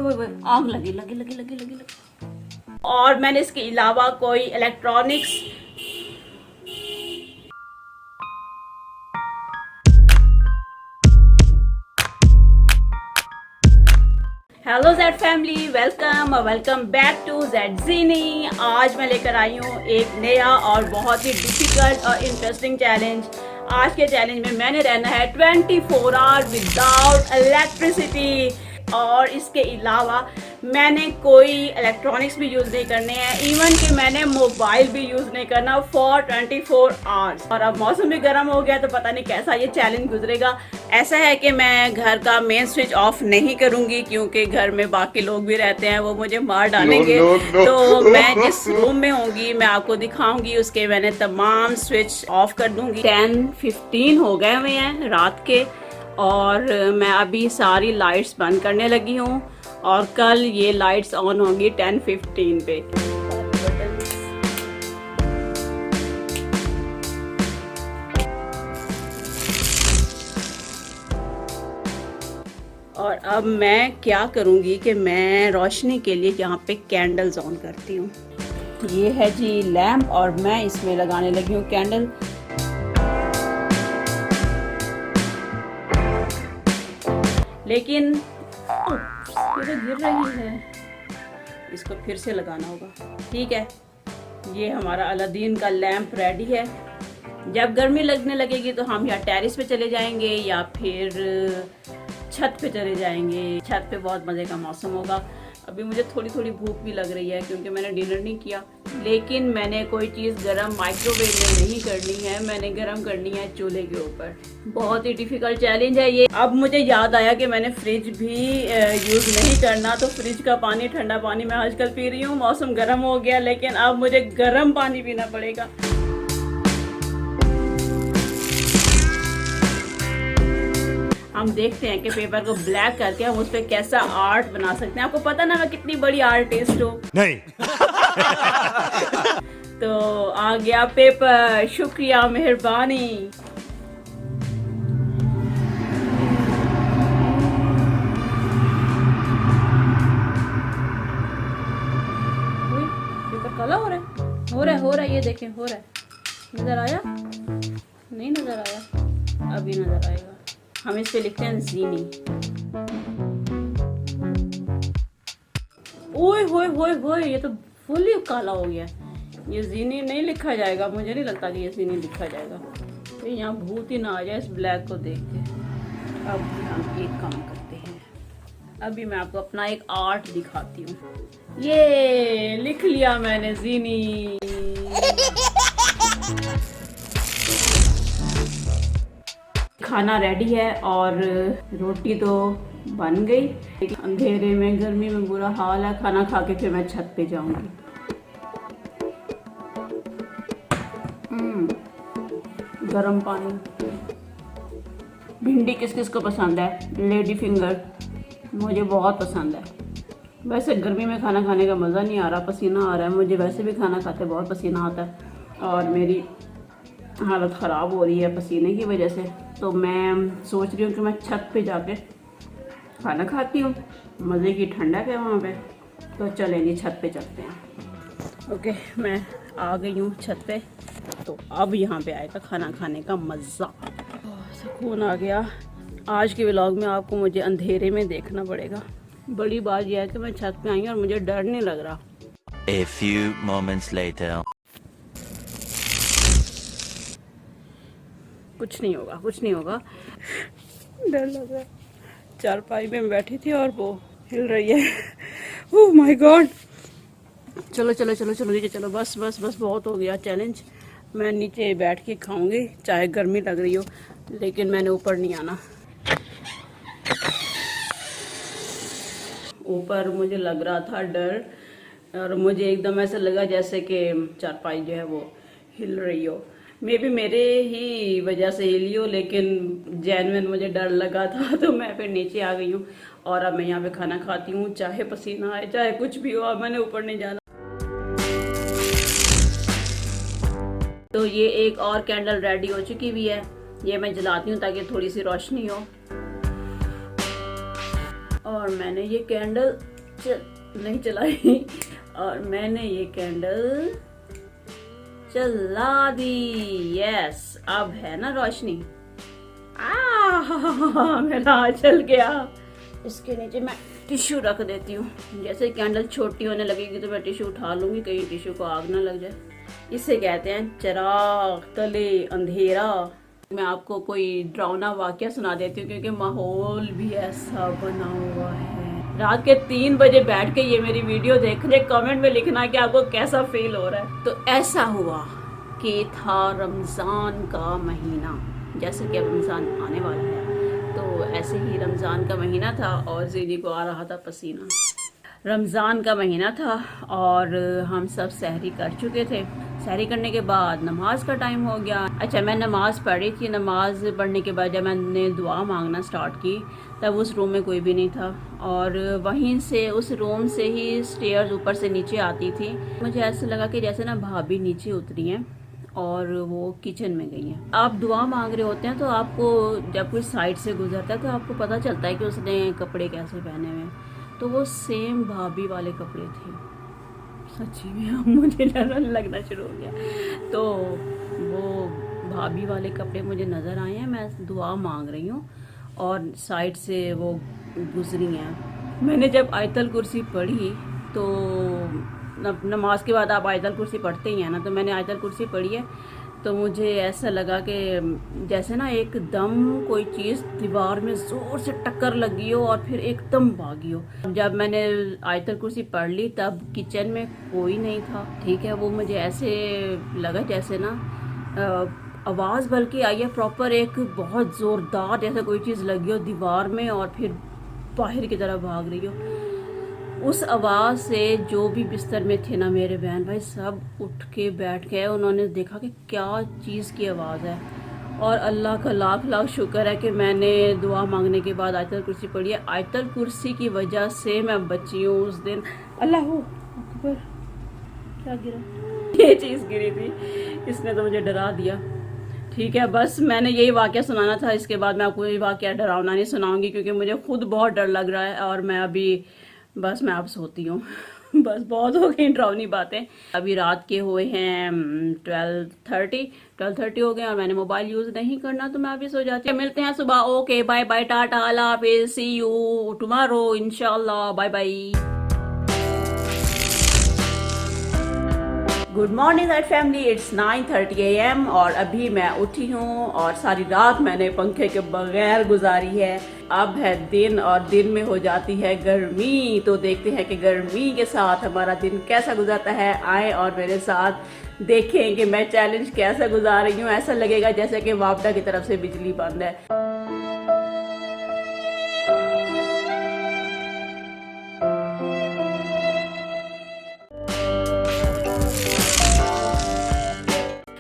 ओए आग लगी लगी लगी लगी लगी लगी। और मैंने इसके अलावा कोई electronics hello Z family, welcome back to Z ज़ीनी। आज मैं लेकर आई हूँ एक नया और बहुत ही डिफिकल्ट और इंटरेस्टिंग चैलेंज। आज के चैलेंज में मैंने रहना है 24 आवर विदाउट इलेक्ट्रिसिटी, और इसके अलावा मैंने कोई इलेक्ट्रॉनिक्स भी यूज़ नहीं करने हैं, इवन कि मैंने मोबाइल भी यूज़ नहीं करना फॉर 24 आवर्स। और अब मौसम भी गर्म हो गया तो पता नहीं कैसा ये चैलेंज गुजरेगा। ऐसा है कि मैं घर का मेन स्विच ऑफ नहीं करूंगी क्योंकि घर में बाकी लोग भी रहते हैं, वो मुझे मार डालेंगे। तो मैं जिस रूम में होंगी मैं आपको दिखाऊंगी, उसके मैंने तमाम स्विच ऑफ कर दूंगी। 10:15 हो गए हुए हैं रात के, और मैं अभी सारी लाइट्स बंद करने लगी हूँ, और कल ये लाइट्स ऑन होंगी 10:15 पे। और अब मैं क्या करूँगी कि मैं रोशनी के लिए यहाँ पे कैंडल्स ऑन करती हूँ। ये है जी लैम्प, और मैं इसमें लगाने लगी हूँ कैंडल। लेकिन ये तो गिर रही है, इसको फिर से लगाना होगा। ठीक है, ये हमारा अलादीन का लैम्प रेडी है। जब गर्मी लगने लगेगी तो हम या टेरेस पे चले जाएंगे या फिर छत पे चले जाएंगे। छत पे बहुत मज़े का मौसम होगा। अभी मुझे थोड़ी थोड़ी भूख भी लग रही है क्योंकि मैंने डिनर नहीं किया, लेकिन मैंने कोई चीज़ गरम माइक्रोवेव में नहीं करनी है, मैंने गरम करनी है चूल्हे के ऊपर। बहुत ही डिफ़िकल्ट चैलेंज है ये। अब मुझे याद आया कि मैंने फ्रिज भी यूज़ नहीं करना, तो फ्रिज का पानी, ठंडा पानी मैं आजकल पी रही हूँ। मौसम गर्म हो गया, लेकिन अब मुझे गर्म पानी पीना पड़ेगा। हम देखते हैं कि पेपर को ब्लैक करके हम उस पर कैसा आर्ट बना सकते हैं। आपको पता ना मैं कितनी बड़ी आर्टिस्ट हूँ। नहीं। तो आ गया पेपर, शुक्रिया, मेहरबानी। पेपर काला हो रहा है, हो रहा है, ये देखें, हो रहा है। नजर आया? नहीं नजर आया, अभी नजर आएगा। हम इस पे लिखते हैं ज़ीनी। ओए होए होए होए, ये तो फुल ही काला हो गया। ये ज़ीनी नहीं लिखा जाएगा, मुझे नहीं लगता कि ये ज़ीनी लिखा जाएगा। तो यहाँ भूत ही ना आ जाए इस ब्लैक को देख के। अब हम एक काम करते हैं, अभी मैं आपको अपना एक आर्ट दिखाती हूँ। ये लिख लिया मैंने ज़ीनी। खाना रेडी है और रोटी तो बन गई। अंधेरे में, गर्मी में बुरा हाल है। खाना खा के फिर मैं छत पे जाऊंगी। गरम पानी। भिंडी किस किस को पसंद है? लेडी फिंगर मुझे बहुत पसंद है। वैसे गर्मी में खाना खाने का मज़ा नहीं आ रहा, पसीना आ रहा है मुझे। वैसे भी खाना खाते बहुत पसीना आता है और मेरी हालत ख़राब हो रही है पसीने की वजह से। तो मैं सोच रही हूँ कि मैं छत पे जाके खाना खाती हूँ। मज़े की ठंडक है वहाँ पे, तो चलें जी छत पे चलते हैं। ओके, मैं आ गई हूँ छत पे। तो अब यहाँ पे आएगा खाना खाने का मज़ा। सुकून आ गया। आज के व्लॉग में आपको मुझे अंधेरे में देखना पड़ेगा। बड़ी बात यह है कि मैं छत पे आई और मुझे डर नहीं लग रहा। A few moments later. कुछ नहीं होगा, कुछ नहीं होगा। डर लग रहा है। चारपाई में बैठी थी और वो हिल रही है। Oh my God. चलो चलो चलो चलो नीचे चलो, बस बस बस बहुत हो गया चैलेंज। मैं नीचे बैठ के खाऊंगी चाहे गर्मी लग रही हो, लेकिन मैंने ऊपर नहीं आना। ऊपर मुझे लग रहा था डर, और मुझे एकदम ऐसा लगा जैसे कि चारपाई जो है वो हिल रही हो। मे बी मेरे ही वजह से हिली हो, लेकिन जेन्युइन मुझे डर लगा था। तो मैं फिर नीचे आ गई हूँ और अब मैं यहाँ पे खाना खाती हूँ, चाहे पसीना आए चाहे कुछ भी हो। अब मैंने ऊपर नहीं जाना। तो ये एक और कैंडल रेडी हो चुकी हुई है, ये मैं जलाती हूँ ताकि थोड़ी सी रोशनी हो। और मैंने ये कैंडल नहीं चलाई और मैंने ये कैंडल चला दी। यस, अब है ना रोशनी। मेरा हाथ चल गया। इसके नीचे मैं टिश्यू रख देती हूँ। जैसे कैंडल छोटी होने लगेगी तो मैं टिश्यू उठा लूंगी, कहीं टिश्यू को आग ना लग जाए। इसे कहते हैं चिराग तले अंधेरा। मैं आपको कोई डरावना वाकया सुना देती हूँ क्योंकि माहौल भी ऐसा बना हुआ है। रात के 3 बजे बैठ के ये मेरी वीडियो देख रहे, कमेंट में लिखना कि आपको कैसा फील हो रहा है। तो ऐसा हुआ कि था रमज़ान का महीना, जैसे कि अब रमज़ान आने वाला है तो ऐसे ही रमज़ान का महीना था और ज़ीनी को आ रहा था पसीना। रमज़ान का महीना था और हम सब सहरी कर चुके थे। सहरी करने के बाद नमाज का टाइम हो गया। अच्छा, मैं नमाज़ पढ़ी थी। नमाज पढ़ने के बाद जब मैंने दुआ मांगना स्टार्ट की तब उस रूम में कोई भी नहीं था और वहीं से उस रूम से ही स्टेयर्स ऊपर से नीचे आती थी। मुझे ऐसा लगा कि जैसे ना भाभी नीचे उतरी हैं और वो किचन में गई हैं। आप दुआ मांग रहे होते हैं तो आपको जब कोई साइड से गुजरता है तो आपको पता चलता है कि उसने कपड़े कैसे पहने हुए हैं। तो वो सेम भाभी वाले कपड़े थे। सच्ची में अब मुझे डर लगना शुरू हो गया। तो वो भाभी वाले कपड़े मुझे नज़र आए हैं। मैं दुआ मांग रही हूँ और साइड से वो गुजरी हैं। मैंने जब आयतल कुर्सी पढ़ी तो नमाज के बाद आप आयतल कुर्सी पढ़ते ही हैं ना, तो मैंने आयतल कुर्सी पढ़ी है तो मुझे ऐसा लगा कि जैसे ना एकदम कोई चीज़ दीवार में ज़ोर से टक्कर लगी हो और फिर एकदम भागी हो। जब मैंने आयतल कुर्सी पढ़ ली तब किचन में कोई नहीं था। ठीक है, वो मुझे ऐसे लगा जैसे ना आवाज़ बल्कि आई है प्रॉपर, एक बहुत ज़ोरदार जैसे कोई चीज़ लगी हो दीवार में और फिर बाहर की तरफ भाग रही हो। उस आवाज़ से जो भी बिस्तर में थे ना मेरे बहन भाई सब उठ के बैठ गए। उन्होंने देखा कि क्या चीज़ की आवाज़ है और अल्लाह का लाख लाख शुक्र है कि मैंने दुआ मांगने के बाद आयतल कुर्सी पढ़ी है। आयतल कुर्सी की वजह से मैं बची हूँ उस दिन। अल्लाह अकबर, क्या गिरा? ये चीज़ गिरी थी, इसने तो मुझे डरा दिया। ठीक है, बस मैंने यही वाकया सुनाना था। इसके बाद मैं आपको ये वाकया डरावना नहीं सुनाऊंगी क्योंकि मुझे खुद बहुत डर लग रहा है और मैं अभी बस मैं अब सोती हूँ। बस बहुत हो गई डरावनी बातें। अभी रात के हुए हैं 12:30 हो गए और मैंने मोबाइल यूज़ नहीं करना तो मैं अभी सो जाती हूँ। मिलते हैं सुबह। ओके, बाय बाय, टाटा, अल्लाह हाफिज़, सी यू टुमारो इंशाल्लाह, bye bye. Good morning that family, it's 9:30 AM और अभी मैं उठी हूँ और सारी रात मैंने पंखे के बगैर गुजारी है। अब है दिन और दिन में हो जाती है गर्मी, तो देखते हैं कि गर्मी के साथ हमारा दिन कैसा गुजरता है। आए और मेरे साथ देखें कि मैं चैलेंज कैसा गुजार रही हूँ। ऐसा लगेगा जैसे कि वापडा की तरफ से बिजली बंद है।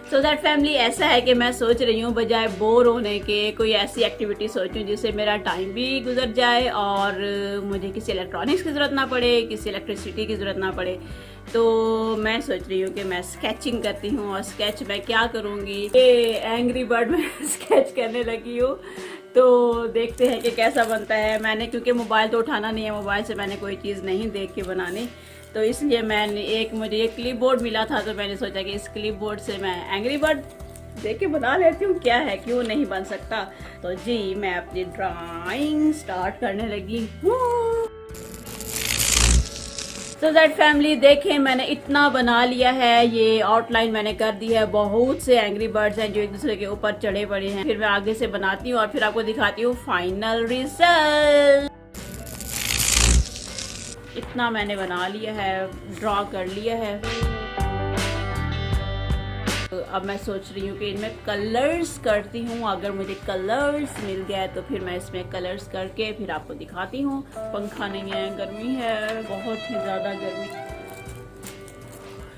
सो दैट फैमिली, ऐसा है कि मैं सोच रही हूँ बजाय बोर होने के कोई ऐसी एक्टिविटी सोचूं जिससे मेरा टाइम भी गुजर जाए और मुझे किसी इलेक्ट्रॉनिक्स की ज़रूरत ना पड़े, किसी इलेक्ट्रिसिटी की ज़रूरत ना पड़े। तो मैं सोच रही हूँ कि मैं स्केचिंग करती हूँ। और स्केच मैं क्या करूँगी, ये एंग्री बर्ड में स्केच करने लगी हूँ। तो देखते हैं कि कैसा बनता है। मैंने क्योंकि मोबाइल तो उठाना नहीं है, मोबाइल से मैंने कोई चीज़ नहीं देख के बनानी, तो इसलिए मैंने मुझे एक क्लिप बोर्ड मिला था तो मैंने सोचा कि इस क्लिप बोर्ड से मैं एंग्री बर्ड देख के बना लेती हूँ। क्या है, क्यों नहीं बन सकता। तो जी मैं अपनी ड्राइंग स्टार्ट करने लगी हूँ। तो दैट फैमिली, देखें मैंने इतना बना लिया है। ये आउटलाइन मैंने कर दी है। बहुत से एंग्री बर्ड्स हैं जो एक दूसरे के ऊपर चढ़े पड़े हैं। फिर मैं आगे से बनाती हूँ और फिर आपको दिखाती हूँ फाइनल रिजल्ट। इतना मैंने बना लिया है, ड्रॉ कर लिया है। तो अब मैं सोच रही हूँ कि इनमें कलर्स करती हूँ। अगर मुझे कलर्स मिल गया तो फिर मैं इसमें कलर्स करके फिर आपको दिखाती हूँ। पंखा नहीं है, गर्मी है, बहुत ही ज़्यादा गर्मी।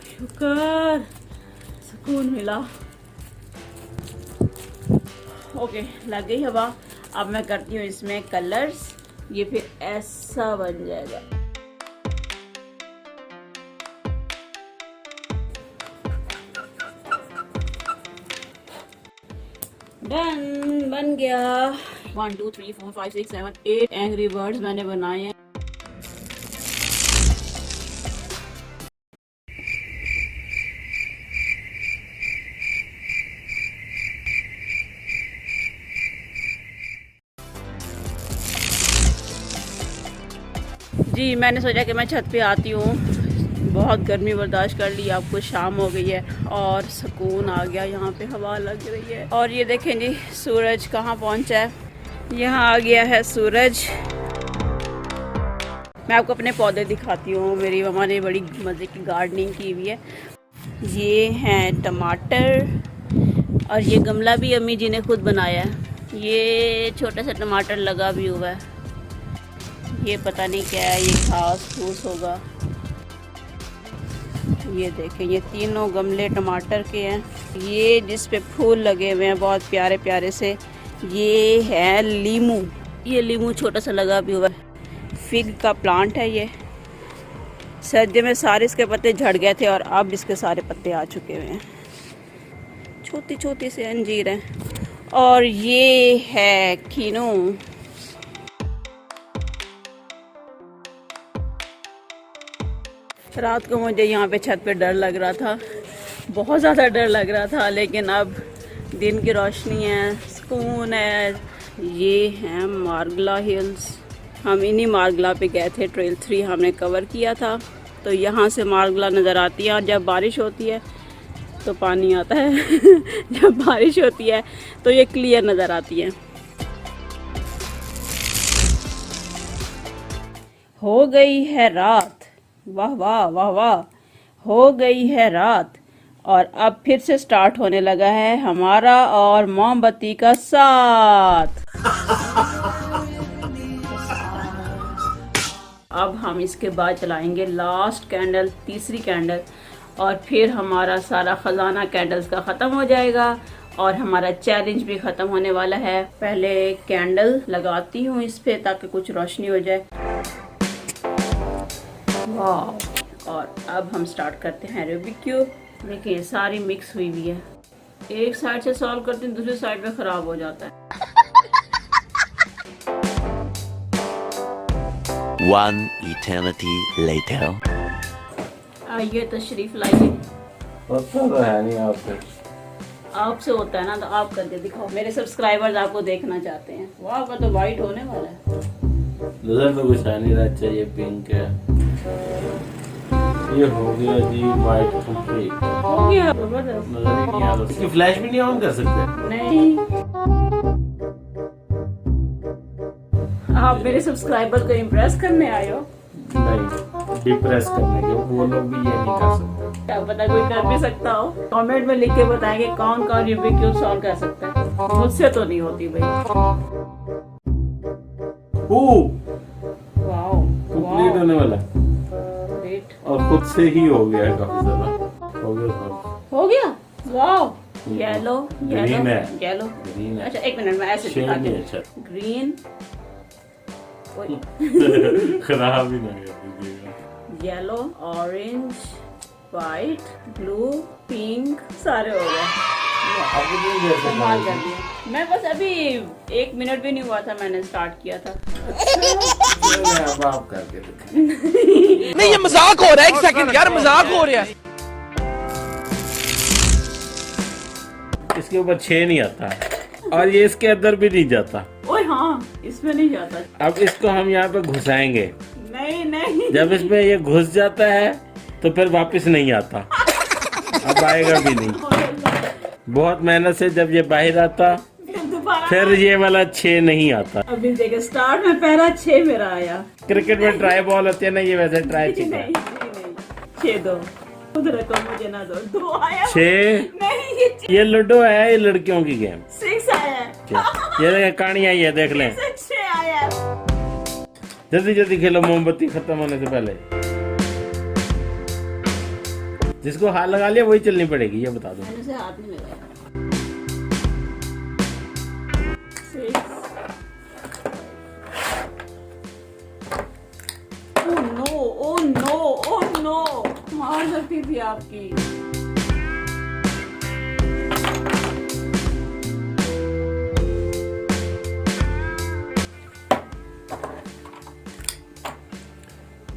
शुक्र, सुकून मिला। ओके, लग गई हवा। अब मैं करती हूँ इसमें कलर्स। ये फिर ऐसा बन जाएगा। डन, बन गया। 1 2 3 4 5 6 7 8 एंग्री बर्ड्स मैंने बनाए हैं। जी मैंने सोचा कि मैं छत पे आती हूँ, बहुत गर्मी बर्दाश्त कर ली, आपको शाम हो गई है और सुकून आ गया, यहाँ पे हवा लग रही है। और ये देखें जी सूरज कहाँ पहुँचा है, यहाँ आ गया है सूरज। मैं आपको अपने पौधे दिखाती हूँ, मेरी मम्मा ने बड़ी मज़े की गार्डनिंग की हुई है। ये हैं टमाटर और ये गमला भी अम्मी जी ने खुद बनाया है। ये छोटा सा टमाटर लगा भी हुआ है, ये पता नहीं क्या है, ये घास फूस होगा। ये देखें ये तीनों गमले टमाटर के हैं। ये जिस पे फूल लगे हुए हैं बहुत प्यारे प्यारे से, ये है लीमू। ये लीमू छोटा सा लगा भी हुआ है। फिग का प्लांट है ये, सर्दी में सारे इसके पत्ते झड़ गए थे और अब इसके सारे पत्ते आ चुके हुए हैं। छोटी छोटी सी अंजीर हैं। और ये है खीनू। रात को मुझे यहाँ पे छत पे डर लग रहा था, बहुत ज़्यादा डर लग रहा था, लेकिन अब दिन की रोशनी है, सुकून है। ये हैं मार्गला हिल्स। हम इन्हीं मार्गला पे गए थे, ट्रेल 3 हमने कवर किया था। तो यहाँ से मार्गला नज़र आती है और जब बारिश होती है तो पानी आता है जब बारिश होती है तो ये क्लियर नज़र आती है। हो गई है रात, वाह वाह वाह वाह, हो गई है रात और अब फिर से स्टार्ट होने लगा है हमारा और मोमबत्ती का साथ। अब हम इसके बाद चलाएंगे लास्ट कैंडल, तीसरी कैंडल, और फिर हमारा सारा खजाना कैंडल्स का ख़त्म हो जाएगा और हमारा चैलेंज भी ख़त्म होने वाला है। पहले कैंडल लगाती हूँ इस पे ताकि कुछ रोशनी हो जाए। वाह। और अब हम स्टार्ट करते हैं रूबिक क्यूब। देखिए सारी मिक्स हुई हुई है, एक साइड से सॉल्व करते हैं दूसरी साइड पे ख़राब हो जाता है। One eternity later. आइए तशरीफ लाइए। होता तो है नहीं आपसे। आपसे होता है ना, तो आप करके दिखाओ, मेरे सब्सक्राइबर्स आपको देखना चाहते हैं। वाह का तो वाइट होने वाला है। नजर तो कुछ आ नहीं रहा, चाहिए पिंक है। ये हो गया जी वाइट कंप्लीट, हो गया जबरदस्त। नजर ही नहीं आ रहा। इसकी फ्लैश भी नहीं ऑन कर सकते? नहीं, आप मेरे सब्सक्राइबर को इम्प्रेस करने आए हो? नहीं, डिप्रेस करने के, वो लोग भी ये नहीं कर सकते। क्या पता कोई कर भी सकता हो। कमेंट में लिख के बताएंगे कौन कौन रूबिक क्यूब सॉल्व कर सकता है। मुझसे तो नहीं होती भाई। वाओ कंप्लीट होने वाला है। ग्रेट। और खुद से ही हो गया है, काफी ज्यादा हो गया सब। हो गया। वाओ येलो ग्रीन है। येलो ग्रीन है। अच्छा एक मिनट मैं ऐसे शेड दिखाती नहीं हूँ। अच्छा। ग्रीन, खराब ही ना कर दीजिएगा। Yellow, orange, white, blue, pink, सारे हो गए। अब नहीं जैसे कमाल कर दिया। मैं बस अभी 1 मिनट भी नहीं हुआ था, मैंने स्टार्ट किया था। अब आप करके दिखाएं। नहीं ये मजाक हो रहा है, एक सेकंड यार, मजाक हो रहा है। इसके ऊपर 6 नहीं आता और ये इसके अंदर भी नहीं जाता। ओए हाँ, इसमें नहीं जाता। अब इसको हम यहाँ पे घुसाएंगे। नहीं नहीं, जब इसमें ये घुस जाता है तो फिर वापस नहीं आता, अब आएगा भी नहीं। बहुत मेहनत से जब ये बाहर आता फिर ये वाला 6 नहीं आता। अभी देखो स्टार्ट में पहला 6 मेरा आया। क्रिकेट में ट्राई बॉल होती है ना, ये वैसे ट्राई नहीं चीज है। नहीं, 6 दो खुद रखो, मुझे ना दो। 2 आया। 6 नहीं, ये लूडो है, ये लड़कियों की गेम। 6 आया। ये देखें कहानी आई है, देख लें। 6 आया। जल्दी जल्दी खेलो, मोमबत्ती खत्म होने से पहले। जिसको हाथ लगा लिया वही चलनी पड़ेगी, ये बता दो। मैंने से हाथ नहीं लगाया। 6। Oh no, oh no, oh no, मार सकती थी आपकी।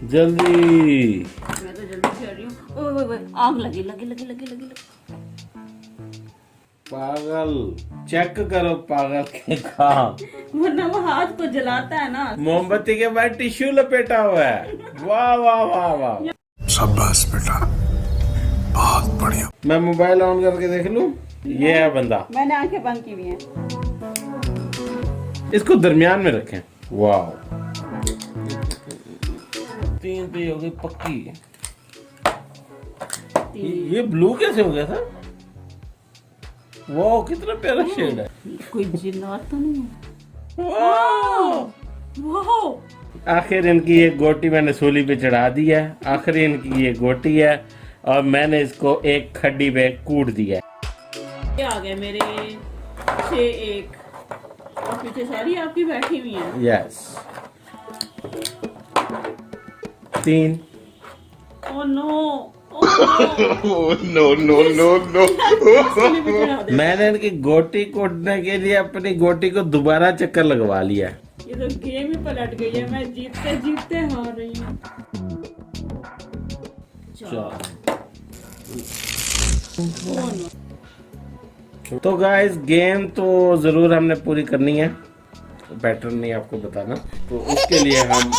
जल्दी। मैं तो जल्दी खेल रही हूँ। ओए ओए ओए, आग लगी लगी लगी लगी लगी लगी। पागल, चेक करो पागल के काम। वरना वो हाथ को जलाता है ना। मोमबत्ती के बाद टिश्यू लपेटा हुआ है। वाह वाह वाह वाह, शाबाश बेटा, बहुत बढ़िया। मैं मोबाइल ऑन करके देख लूं? ये है बंदा। मैंने आंखें बंद की हुई हैं। इसको दरमियान में रखें। वाह, 3 पे हो गई पक्की। ये ब्लू कैसे हो गया था? वाह, कितना प्यारा शेड है। कोई जिन्नात तो नहीं है? वाह, वाह, आखिर इनकी ये गोटी मैंने सूली पे चढ़ा दी है। आखिर इनकी ये गोटी है और मैंने इसको एक खड्डी पे कूट दिया है। ये आ गए मेरे 6-1 और पीछे सारी आपकी बैठी हुई हैं। यस, 3। ओह नो, मैंने इनकी गोटी कूटने के लिए अपनी गोटी को दोबारा चक्कर लगवा लिया। ये तो गेम ही पलट गई है। मैं जीतते जीतते हार रही हूँ। तो गाइस, गेम तो जरूर हमने पूरी करनी है। पैटर्न नहीं आपको बताना, तो उसके लिए हम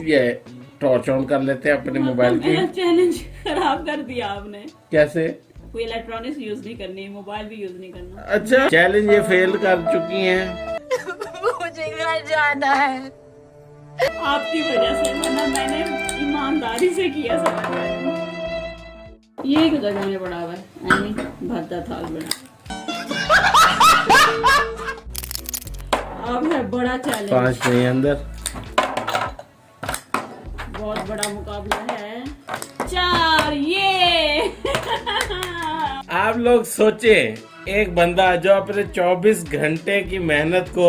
ये टॉर्च ऑन कर लेते हैं अपने मोबाइल की। मेरा चैलेंज खराब कर दिया आपने। कैसे? कोई इलेक्ट्रॉनिक्स यूज नहीं करनी, मोबाइल भी यूज नहीं करना। अच्छा, चैलेंज ये फेल कर चुकी हैं। मुझे घर जाना है। आपकी वजह से, वरना मैंने ईमानदारी से किया सब। ये एक जगह में पड़ा हुआ है, यानी भरता थाल बना। अब है बड़ा चैलेंज। 5 नहीं अंदर। बहुत बड़ा मुकाबला है। 4, ये आप लोग सोचे, एक बंदा जो अपने 24 घंटे की मेहनत को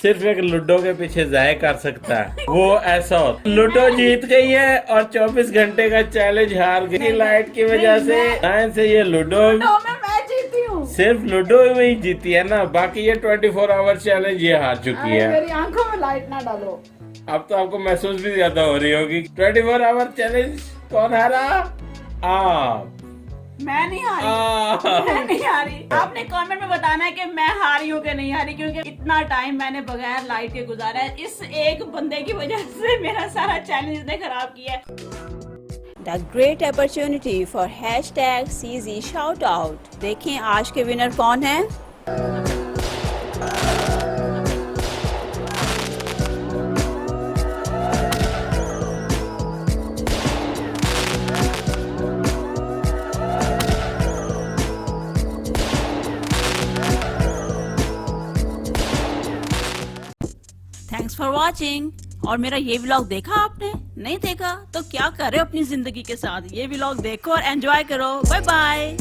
सिर्फ एक लूडो के पीछे जाया कर सकता है, वो ऐसा हो। लूडो जीत गई है और 24 घंटे का चैलेंज हार गई लाइट की वजह से। लाइन से ये लूडो मैं जीती हूँ। सिर्फ लूडो में ही जीती है ना, बाकी ये 24 आवर चैलेंज ये हार चुकी है। मेरी आंखों में लाइट ना डालो। अब तो आपको महसूस भी ज्यादा हो रही होगी। 24 आवर चैलेंज कौन हारा? आप। मैं नहीं हारी। मैं नहीं हारी। आपने कमेंट में बताना है कि मैं हारी हूँ कि नहीं हारी, क्योंकि इतना टाइम मैंने बगैर लाइट के गुजारा है। इस एक बंदे की वजह से मेरा सारा चैलेंज इसने खराब किया है। The great opportunity for #CZ shout out। देखें आज के विनर कौन है। Thanks for watching. और मेरा ये व्लॉग देखा आपने? नहीं देखा तो क्या कर रहे हो अपनी जिंदगी के साथ? ये व्लॉग देखो और एंजॉय करो। Bye bye.